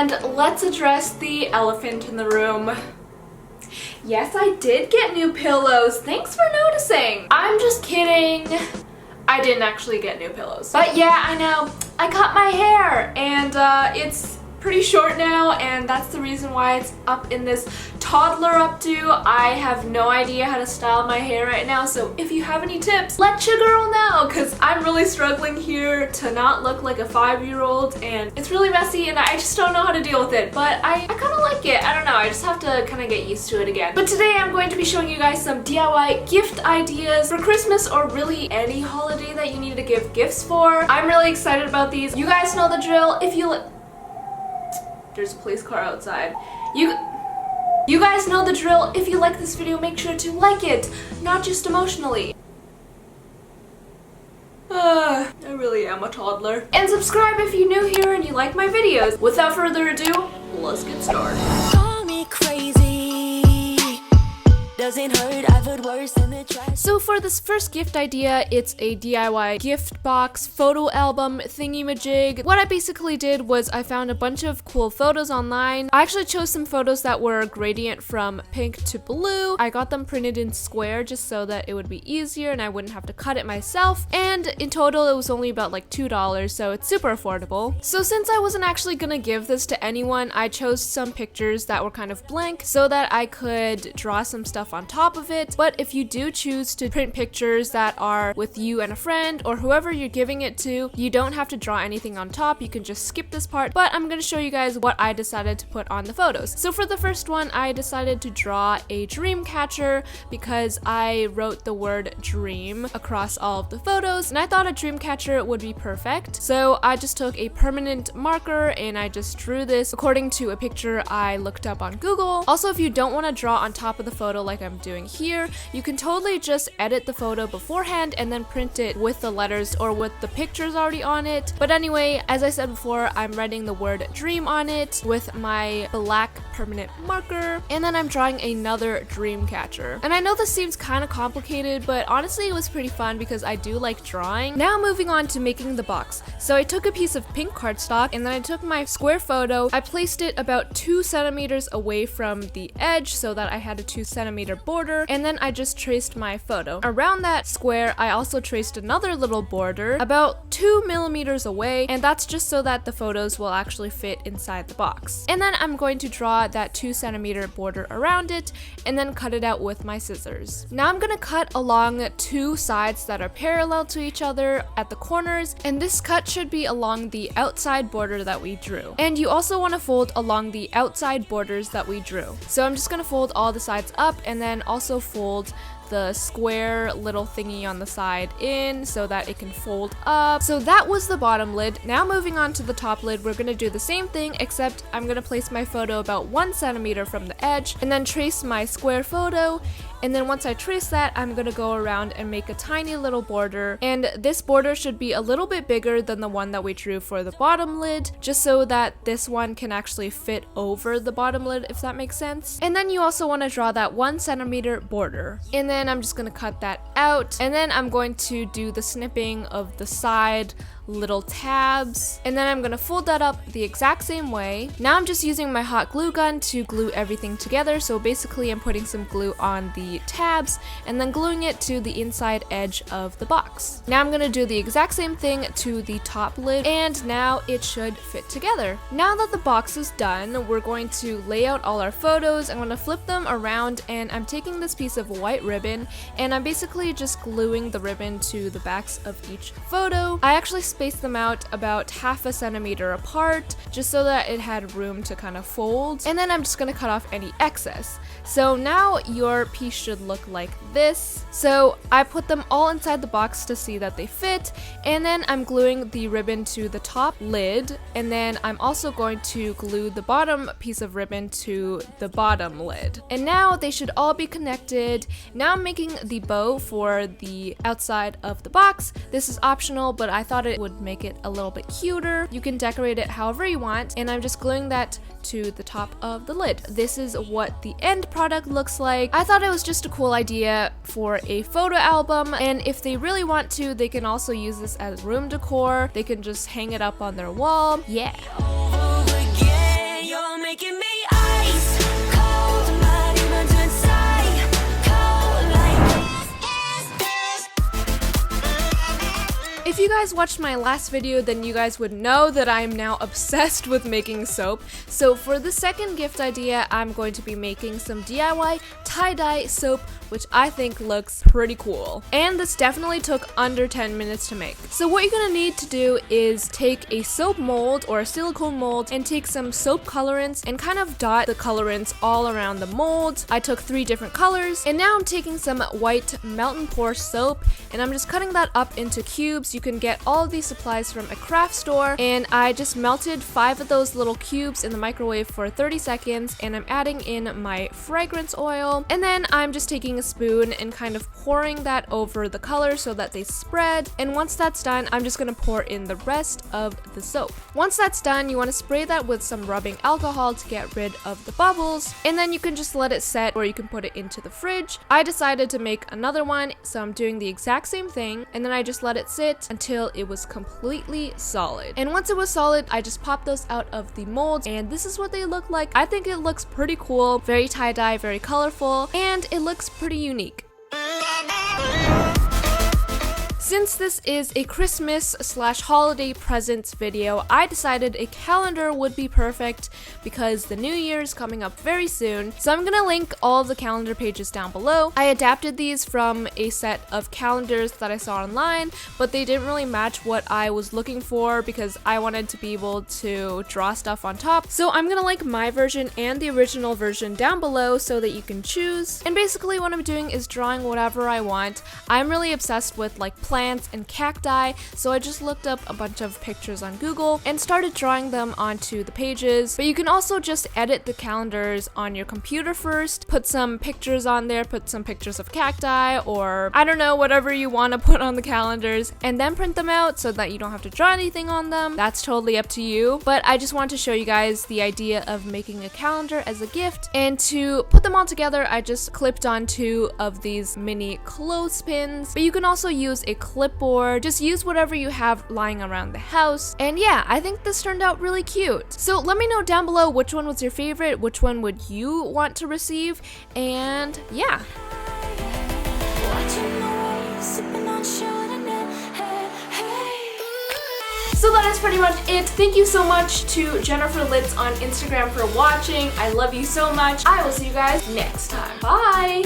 And let's address the elephant in the room. Yes, I did get new pillows. Thanks for noticing. I'm just kidding. I didn't actually get new pillows. But yeah, I know. I cut my hair and it's pretty short now, and that's the reason why it's up in this toddler updo. I have no idea how to style my hair right now, so if you have any tips, let your girl know, because I'm really struggling here to not look like a 5-year-old, and it's really messy and I just don't know how to deal with it, but I kind of like it. I don't know, I just have to kind of get used to it again. But today I'm going to be showing you guys some DIY gift ideas for Christmas or really any holiday that you need to give gifts for. I'm really excited about these. You guys know the drill. If you There's a police car outside. You guys know the drill. If you like this video, make sure to like it, not just emotionally. I really am a toddler. And subscribe if you're new here and you like my videos. Without further ado, let's get started. Call me crazy. Doesn't hurt, I've heard worse than the trash. So for this first gift idea, it's a DIY gift box photo album thingy-majig. What I basically did was I found a bunch of cool photos online. I actually chose some photos that were gradient from pink to blue. I got them printed in square just so that it would be easier and I wouldn't have to cut it myself. And in total, it was only about like $2, so it's super affordable. So since I wasn't actually gonna give this to anyone, I chose some pictures that were kind of blank so that I could draw some stuff on top of it. But if you do choose to print pictures that are with you and a friend or whoever you're giving it to, you don't have to draw anything on top. You can just skip this part, but I'm going to show you guys what I decided to put on the photos. So for the first one, I decided to draw a dream catcher because I wrote the word dream across all of the photos and I thought a dream catcher would be perfect. So I just took a permanent marker and I just drew this according to a picture I looked up on Google. Also, if you don't want to draw on top of the photo like I'm doing here, you can totally just edit the photo beforehand and then print it with the letters or with the pictures already on it. But anyway, as I said before, I'm writing the word dream on it with my black permanent marker, and then I'm drawing another dream catcher. And I know this seems kind of complicated, but honestly it was pretty fun because I do like drawing. Now moving on to making the box. So I took a piece of pink cardstock and then I took my square photo, I placed it about 2 centimeters away from the edge so that I had a 2-centimeter border, and then I just traced my photo. Around that square, I also traced another little border about 2 millimeters away, and that's just so that the photos will actually fit inside the box. And then I'm going to draw that 2-centimeter border around it and then cut it out with my scissors. Now I'm gonna cut along 2 sides that are parallel to each other at the corners, and this cut should be along the outside border that we drew. And you also want to fold along the outside borders that we drew. So I'm just gonna fold all the sides up and then also fold the square little thingy on the side in so that it can fold up. So that was the bottom lid. Now moving on to the top lid, we're gonna do the same thing, except I'm gonna place my photo about 1 centimeter from the edge and then trace my square photo. And then once I trace that, I'm gonna go around and make a tiny little border. And this border should be a little bit bigger than the one that we drew for the bottom lid, just so that this one can actually fit over the bottom lid, if that makes sense. And then you also wanna draw that 1 centimeter border. And then I'm just gonna cut that out. And then I'm going to do the snipping of the side little tabs, and then I'm gonna fold that up the exact same way. Now I'm just using my hot glue gun to glue everything together, so basically I'm putting some glue on the tabs and then gluing it to the inside edge of the box. Now I'm gonna do the exact same thing to the top lid, and now it should fit together. Now that the box is done, we're going to lay out all our photos. I'm gonna flip them around, and I'm taking this piece of white ribbon and I'm basically just gluing the ribbon to the backs of each photo. I actually spaced them out about 1/2 centimeter apart just so that it had room to kind of fold, and then I'm just gonna cut off any excess. So now your piece should look like this. So I put them all inside the box to see that they fit, and then I'm gluing the ribbon to the top lid, and then I'm also going to glue the bottom piece of ribbon to the bottom lid. And now they should all be connected. Now I'm making the bow for the outside of the box. This is optional, but I thought it would make it a little bit cuter. You can decorate it however you want, and I'm just gluing that to the top of the lid. This is what the end product looks like. I thought it was just a cool idea for a photo album, and if they really want to, they can also use this as room decor. They can just hang it up on their wall. Yeah. guys watched my last video, then you guys would know that I am now obsessed with making soap. So for the second gift idea, I'm going to be making some DIY tie-dye soap, which I think looks pretty cool. And this definitely took under 10 minutes to make. So what you're gonna need to do is take a soap mold or a silicone mold and take some soap colorants and kind of dot the colorants all around the mold. I took 3 different colors, and now I'm taking some white melt and pour soap and I'm just cutting that up into cubes. You can get all of these supplies from a craft store, and I just melted 5 of those little cubes in the microwave for 30 seconds, and I'm adding in my fragrance oil, and then I'm just taking a spoon and kind of pouring that over the color so that they spread. And once that's done, I'm just gonna pour in the rest of the soap. Once that's done, you want to spray that with some rubbing alcohol to get rid of the bubbles, and then you can just let it set, or you can put it into the fridge. I decided to make another one, so I'm doing the exact same thing, and then I just let it sit until it was completely solid. And once it was solid, I just popped those out of the mold, and this is what they look like. I think it looks pretty cool, very tie-dye, very colorful, and it looks pretty unique. Since this is a Christmas/holiday presents video, I decided a calendar would be perfect because the new year is coming up very soon. So I'm gonna link all of the calendar pages down below. I adapted these from a set of calendars that I saw online, but they didn't really match what I was looking for because I wanted to be able to draw stuff on top. So I'm gonna link my version and the original version down below so that you can choose. And basically what I'm doing is drawing whatever I want. I'm really obsessed with like plants and cacti, so I just looked up a bunch of pictures on Google and started drawing them onto the pages. But you can also just edit the calendars on your computer first, put some pictures on there, put some pictures of cacti, or I don't know, whatever you want to put on the calendars, and then print them out so that you don't have to draw anything on them. That's totally up to you, but I just want to show you guys the idea of making a calendar as a gift. And to put them all together, I just clipped on 2 of these mini clothespins, but you can also use a clipboard. Just use whatever you have lying around the house. And yeah, I think this turned out really cute. So let me know down below which one was your favorite, which one would you want to receive, and yeah. So that is pretty much it. Thank you so much to Jennifer Litz on Instagram for watching. I love you so much. I will see you guys next time. Bye!